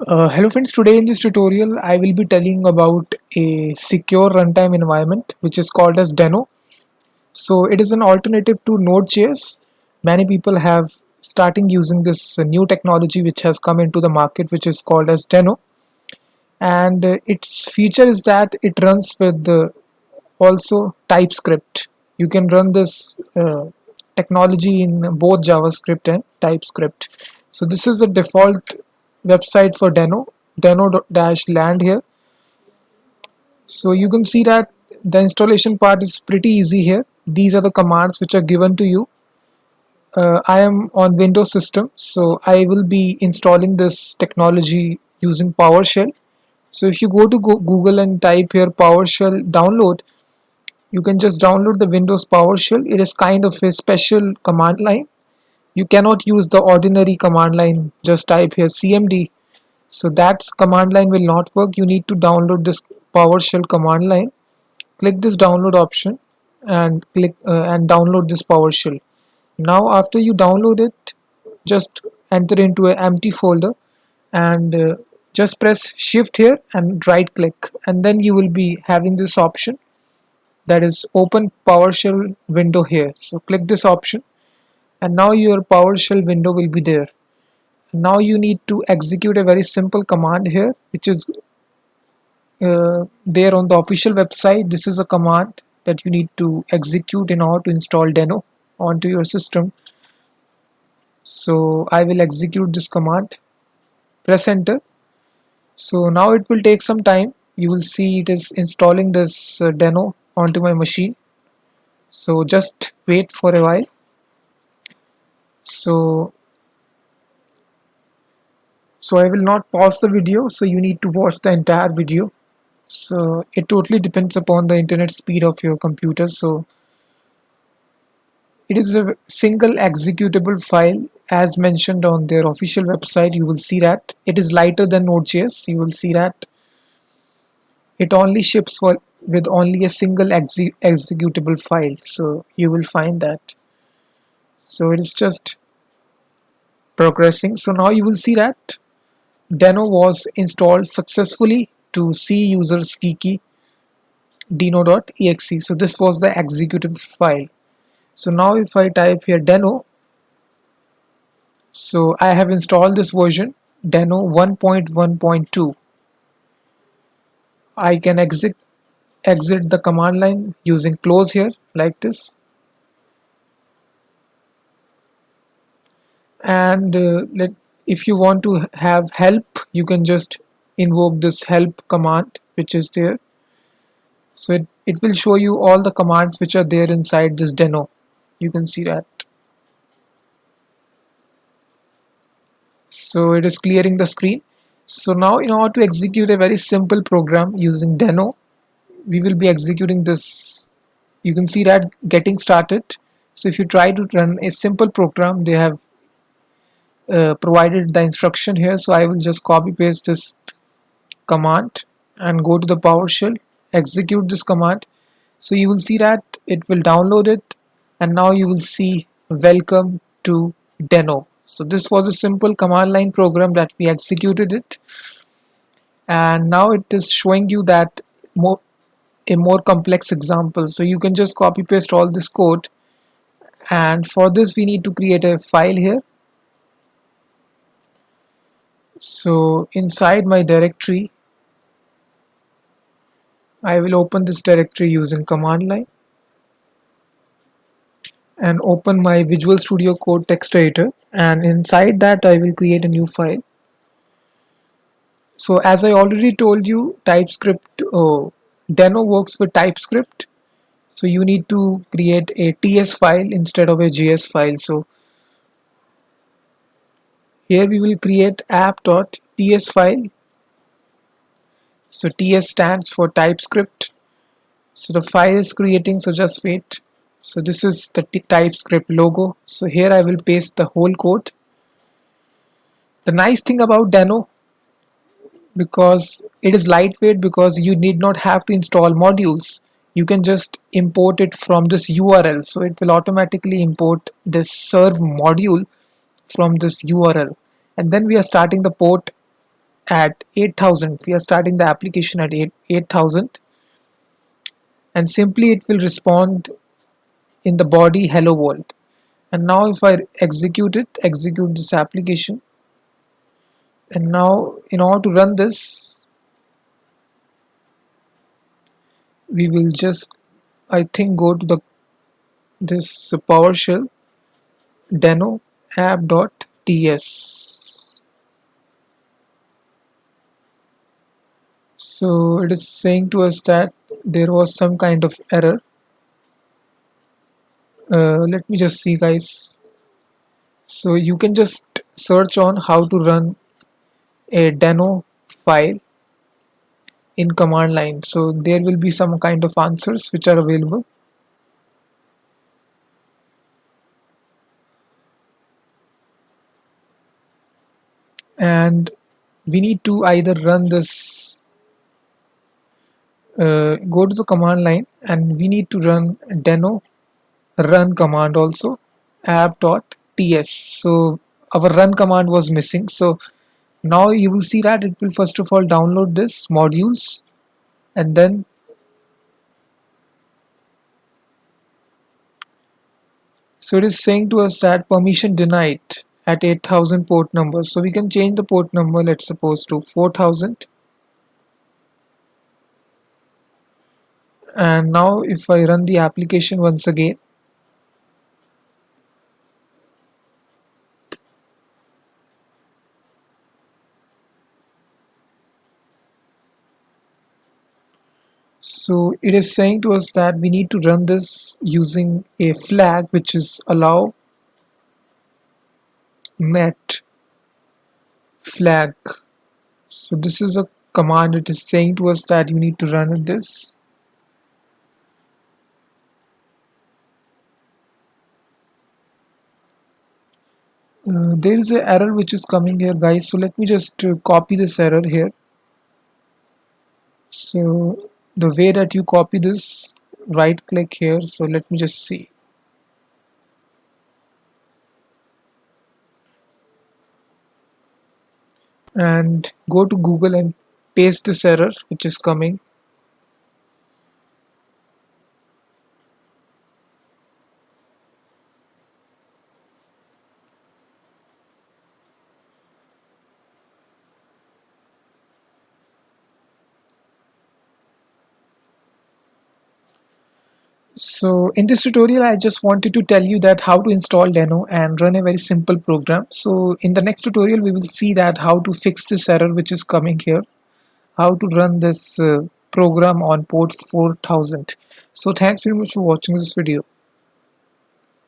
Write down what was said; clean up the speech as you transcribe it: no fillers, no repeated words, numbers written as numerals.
Hello friends, today in this tutorial I will be telling about a secure runtime environment which is called as Deno. So it is an alternative to Node.js. Many people have starting using this new technology which has come into the market which is called as Deno, and its feature is that it runs with also TypeScript. You can run this technology in both JavaScript and TypeScript. So this is the default website for Deno-land here. So you can see that the installation part is pretty easy here. These are the commands which are given to you. I am on Windows system, so I will be installing this technology using PowerShell. So if you go to Google and type here PowerShell download, you can just download the Windows PowerShell. It is kind of a special command line. You cannot use the ordinary command line. Just type here CMD. So that command line will not work. You need to download this PowerShell command line. Click this download option and click and download this PowerShell. Now after you download it, just enter into an empty folder and just press shift here and right click, and then you will be having this option, that is open PowerShell window here. So click this option and now your PowerShell window will be there. Now you need to execute a very simple command here which is there on the official website. This is a command that you need to execute in order to install Deno onto your system. So I will execute this command, press enter. So now it will take some time. You will see it is installing this Deno onto my machine. So just wait for a while. So I will not pause the video, so you need to watch the entire video. So it totally depends upon the internet speed of your computer. So it is a single executable file as mentioned on their official website. You will see that it is lighter than Node.js. You will see that it only ships with only a single executable file. So you will find that. So it is just progressing. So now you will see that Deno was installed successfully to C users kiki deno.exe. So this was the executive file. So now if I type here Deno, so I have installed this version Deno 1.1.2. I can exit the command line using close here like this, and if you want to have help, you can just invoke this help command which is there. So it will show you all the commands which are there inside this Deno. You can see that. So it is clearing the screen. So now in order to execute a very simple program using Deno, we will be executing this. You can see that getting started. So if you try to run a simple program, they have provided the instruction here. So I will just copy paste this command and go to the PowerShell, execute this command. So you will see that it will download it, and now you will see welcome to Deno. So this was a simple command line program that we executed it, and now it is showing you that a more complex example. So you can just copy paste all this code, and for this we need to create a file here. So inside my directory, I will open this directory using command line and open my Visual Studio Code text editor, and inside that I will create a new file. So as I already told you, TypeScript Deno works with TypeScript, so you need to create a TS file instead of a JS file. So here we will create app.ts file. So TS stands for TypeScript. So the file is creating, so just wait. So this is the TypeScript logo. So here I will paste the whole code. The nice thing about Deno, because it is lightweight, because you need not have to install modules. You can just import it from this URL. So it will automatically import this serve module from this URL. And then we are starting the port at 8000. We are starting the application at 8000, and simply it will respond in the body hello world. And now if I execute this application, and now in order to run this, we will just, I think, go to the this PowerShell deno app.ts. So it is saying to us that there was some kind of error. Let me just see, guys. So you can just search on how to run a deno file in command line. So there will be some kind of answers which are available. And we need to either run this, go to the command line, and we need to run deno run command also app.ts. So our run command was missing. So now you will see that it will first of all download this modules, and then so it is saying to us that permission denied at 8000 port number. So we can change the port number, let's suppose, to 4000. And now if I run the application once again, so it is saying to us that we need to run this using a flag which is allow net flag. So this is a command. It is saying to us that you need to run this. There is an error which is coming here, guys. So let me just copy this error here. So the way that you copy this, right click here. So let me just see. And go to Google and paste this error which is coming. So in this tutorial, I just wanted to tell you that how to install Deno and run a very simple program. So in the next tutorial, we will see that how to fix this error which is coming here, how to run this program on port 4000. So thanks very much for watching this video.